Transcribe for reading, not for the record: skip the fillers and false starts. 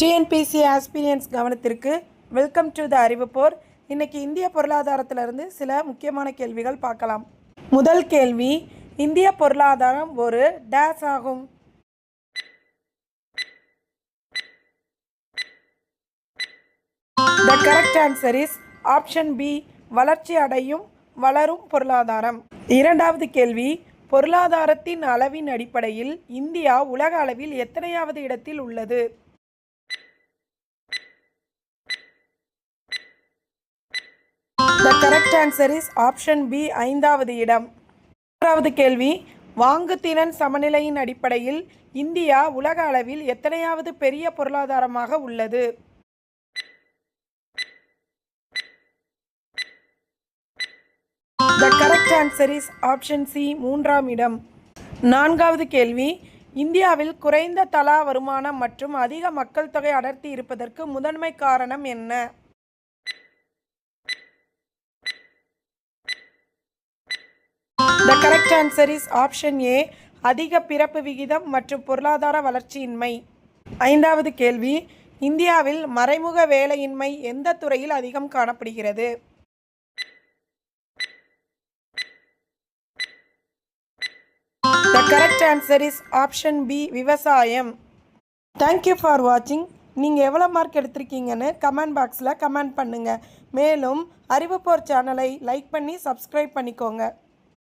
TNPSC ஆஸ்பிரியன்ஸ் கவனத்திற்கு welcome to the அறிவுப்போர். இன்னைக்கு இந்திய பொருளாதாரத்திலிருந்து சில முக்கியமான கேள்விகள் பார்க்கலாம். முதல் கேள்வி, இந்திய பொருளாதாரம் ஒரு டேஸ் ஆகும்? The correct answer is option B, வளர்ச்சி அடையும் வளரும் பொருளாதாரம். இரண்டாவது கேள்வி, பொருளாதாரத்தின் அளவின் அடிப்படையில் இந்தியா உலக அளவில் எத்தனையாவது இடத்தில் உள்ளது? The correct answer is option B, ஐந்தாவது இடம். மூன்றாவது கேள்வி, வாங்குதிறன் சமநிலையின் அடிப்படையில் இந்தியா உலக அளவில் எத்தனையாவது பெரிய பொருளாதாரமாக உள்ளது? The correct answer is option C, மூன்றாம் இடம். நான்காவது கேள்வி, இந்தியாவில் குறைந்த தலா வருமானம் மற்றும் அதிக மக்கள் தொகை அடர்த்தி இருப்பதற்கு முதன்மை காரணம் என்ன? The correct answer is option A, அதிக பிறப்பு விகிதம் மற்றும் பொருளாதார வளர்ச்சியின்மை. ஐந்தாவது கேள்வி, இந்தியாவில் மறைமுக வேலையின்மை எந்த துறையில் அதிகம் காணப்படுகிறது? The correct answer is option B, விவசாயம். Thank you for watching. நீங்கள் எவ்வளோ மார்க் எடுத்திருக்கீங்கன்னு கமெண்ட் பாக்ஸில் கமெண்ட் பண்ணுங்கள். மேலும் அறிவுப்போர் சேனலை லைக் பண்ணி சப்ஸ்கிரைப் பண்ணிக்கோங்க.